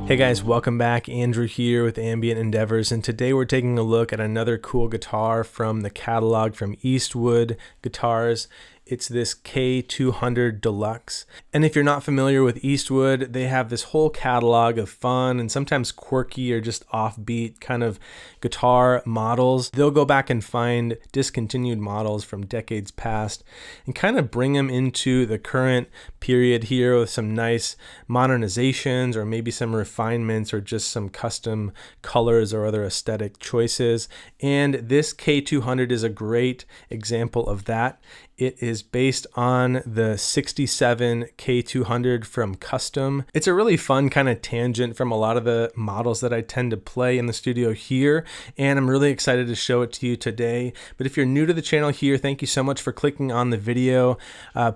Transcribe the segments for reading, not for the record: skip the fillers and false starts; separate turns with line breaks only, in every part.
Hey guys, welcome back. Andrew here with Ambient Endeavors, and today we're taking a look at another cool guitar from the catalog from Eastwood Guitars. It's this K-200 DLX. And if you're not familiar with Eastwood, they have this whole catalog of fun and sometimes quirky or just offbeat kind of guitar models. They'll go back and find discontinued models from decades past and kind of bring them into the current period here with some nice modernizations or maybe some refinements or just some custom colors or other aesthetic choices. And this K-200 is a great example of that. It is based on the 67 K-200 from Kustom. It's a really fun kind of tangent from a lot of the models that I tend to play in the studio here, and I'm really excited to show it to you today. But if you're new to the channel here, thank you so much for clicking on the video.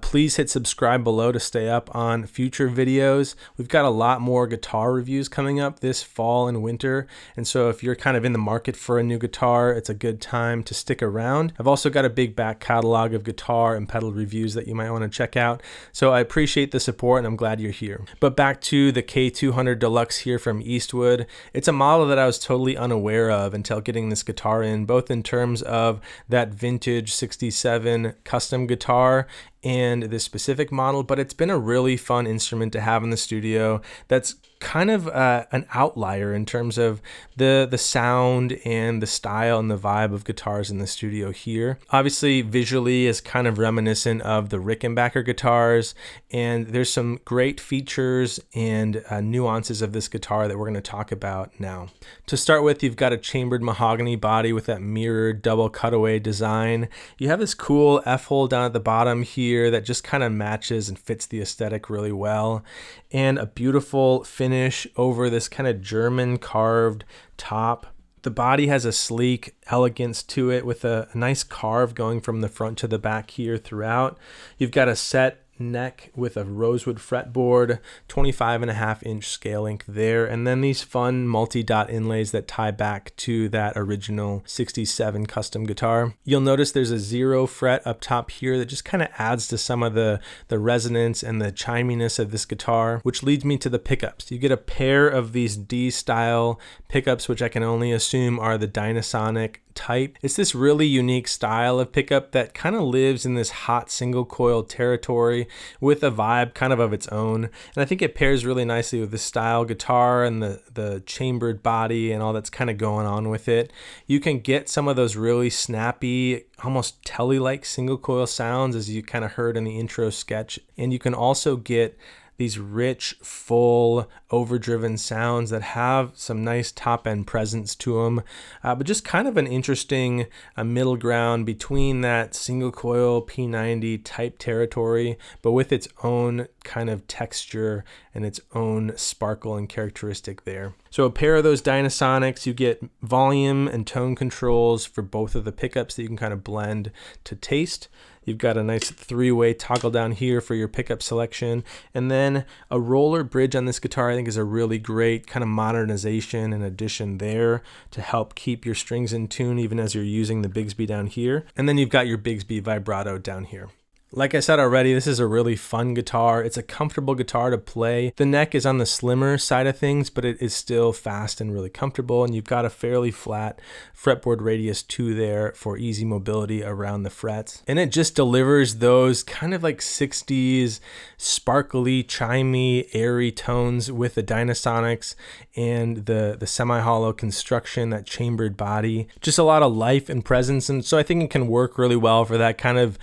Please hit subscribe below to stay up on future videos. We've got a lot more guitar reviews coming up this fall and winter, and so if you're kind of in the market for a new guitar, it's a good time to stick around. I've also got a big back catalog of guitar and pedal reviews that you might want to check out. So I appreciate the support and I'm glad you're here. But back to the K-200 DLX here from Eastwood. It's a model that I was totally unaware of until getting this guitar in, both in terms of that vintage 67 custom guitar and this specific model, but it's been a really fun instrument to have in the studio that's kind of an outlier in terms of the sound and the style and the vibe of guitars in the studio here. Obviously visually is kind of reminiscent of the Rickenbacker guitars, and there's some great features and nuances of this guitar that we're going to talk about now. To start with, you've got a chambered mahogany body with that mirrored double cutaway design. You have this cool F-hole down at the bottom here that just kind of matches and fits the aesthetic really well, and a beautiful finish over this kind of German carved top. The body has a sleek elegance to it with a nice carve going from the front to the back here throughout. You've got a set neck with a rosewood fretboard, 25.5-inch scale length there, and then these fun multi-dot inlays that tie back to that original 67 custom guitar. You'll notice there's a 0 fret up top here that just kind of adds to some of the resonance and the chiminess of this guitar, which leads me to the pickups. You get a pair of these D-style pickups, which I can only assume are the Dynasonic type. It's this really unique style of pickup that kind of lives in this hot single coil territory with a vibe kind of its own, and I think it pairs really nicely with the style guitar and the chambered body and all that's kind of going on with it. You can get some of those really snappy, almost telly-like single coil sounds as you kind of heard in the intro sketch, and you can also get these rich, full, overdriven sounds that have some nice top-end presence to them, but just kind of an interesting middle ground between that single coil P90 type territory, but with its own kind of texture and its own sparkle and characteristic there. So a pair of those Dynasonics, you get volume and tone controls for both of the pickups that you can kind of blend to taste. You've got a nice 3-way toggle down here for your pickup selection. And then a roller bridge on this guitar I think is a really great kind of modernization and addition there to help keep your strings in tune even as you're using the Bigsby down here. And then you've got your Bigsby vibrato down here. Like I said already, this is a really fun guitar. It's a comfortable guitar to play. The neck is on the slimmer side of things, but it is still fast and really comfortable. And you've got a fairly flat fretboard radius too there for easy mobility around the frets. And it just delivers those kind of like 60s sparkly, chimey, airy tones with the Dynasonics and the semi-hollow construction, that chambered body. Just a lot of life and presence. And so I think it can work really well for that kind of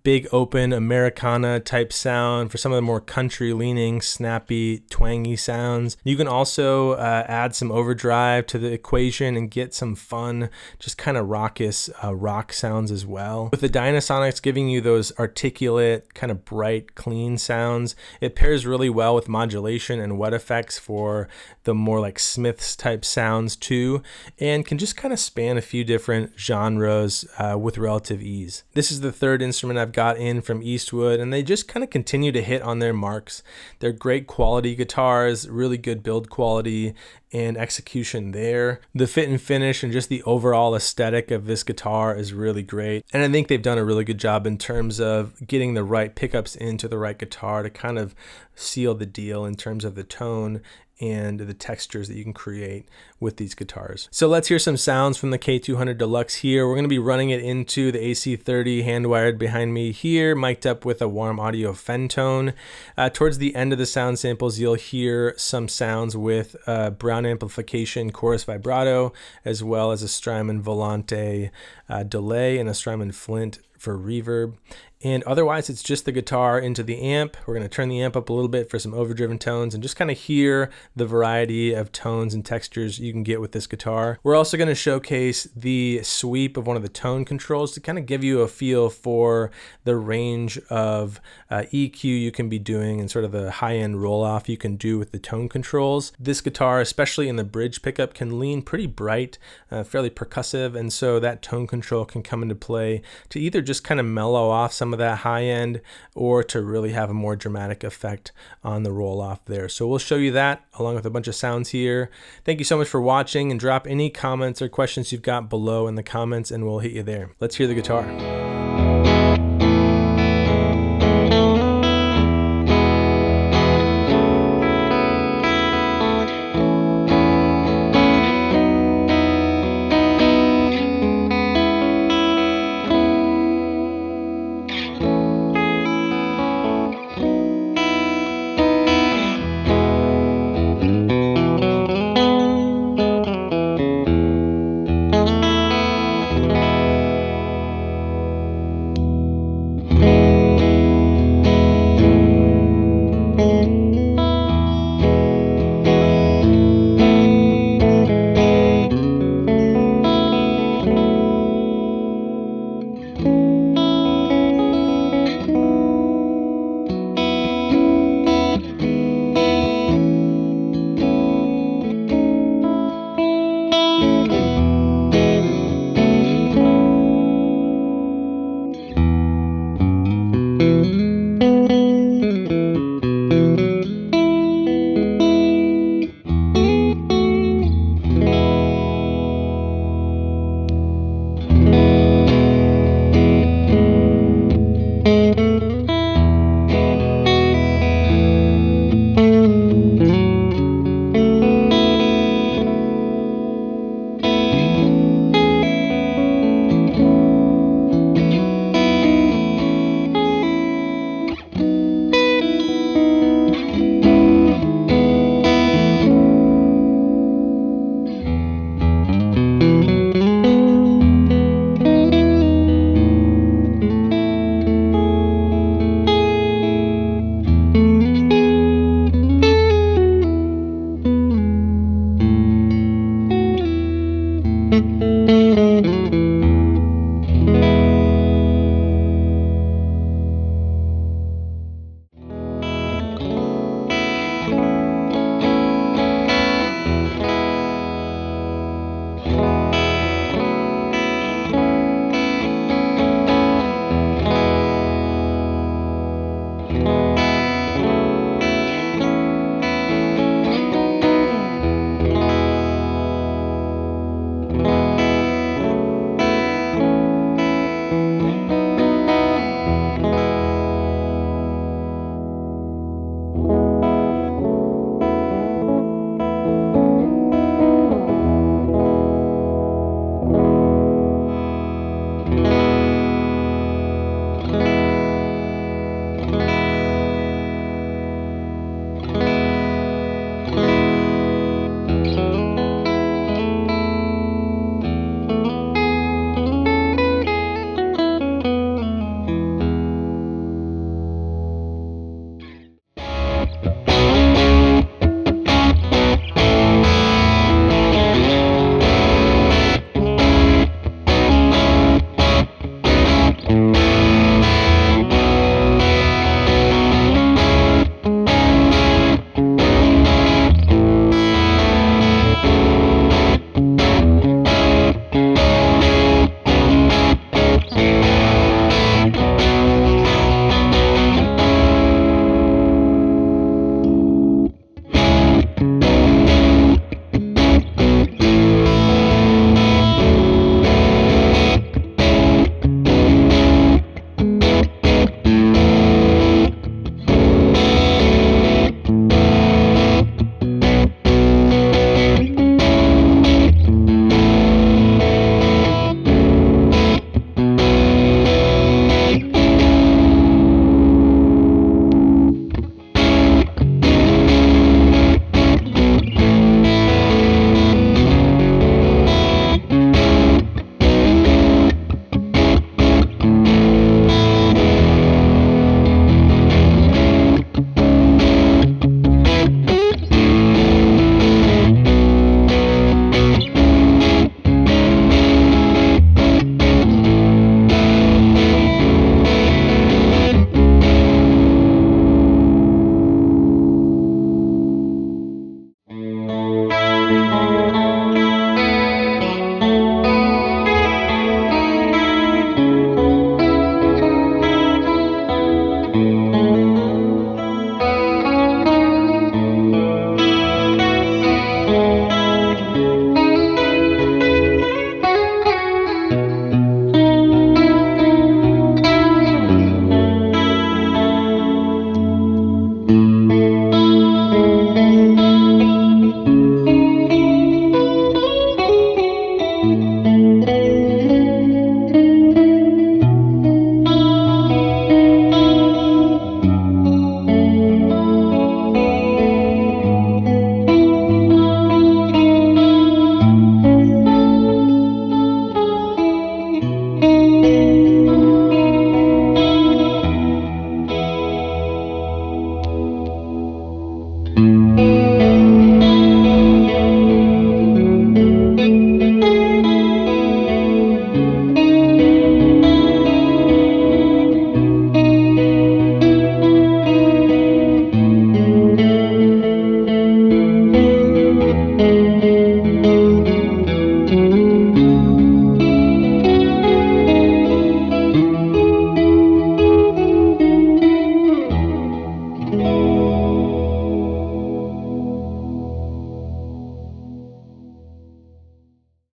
big open Americana type sound, for some of the more country leaning, snappy, twangy sounds. You can also add some overdrive to the equation and get some fun, just kind of raucous rock sounds as well. With the Dynasonics giving you those articulate, kind of bright, clean sounds, it pairs really well with modulation and wet effects for the more like Smiths type sounds too, and can just kind of span a few different genres with relative ease. This is the third instrument I've got in from Eastwood, and they just kind of continue to hit on their marks. They're great quality guitars, really good build quality, and execution there. The fit and finish and just the overall aesthetic of this guitar is really great. And I think they've done a really good job in terms of getting the right pickups into the right guitar to kind of seal the deal in terms of the tone and the textures that you can create with these guitars. So let's hear some sounds from the K-200 Deluxe here. We're going to be running it into the AC30 hand wired behind me here, mic'd up with a warm audio Fentone. Towards the end of the sound samples, you'll hear some sounds with brown amplification, chorus vibrato, as well as a Strymon Volante delay and a Strymon Flint for reverb. And otherwise, it's just the guitar into the amp. We're going to turn the amp up a little bit for some overdriven tones and just kind of hear the variety of tones and textures you can get with this guitar. We're also going to showcase the sweep of one of the tone controls to kind of give you a feel for the range of EQ you can be doing and sort of the high-end roll-off you can do with the tone controls. This guitar, especially in the bridge pickup, can lean pretty bright, fairly percussive, and so that tone control can come into play to either just kind of mellow off some of that high end or to really have a more dramatic effect on the roll off there. So we'll show you that along with a bunch of sounds here. Thank you so much for watching, and drop any comments or questions you've got below in the comments and we'll hit you there. Let's hear the guitar.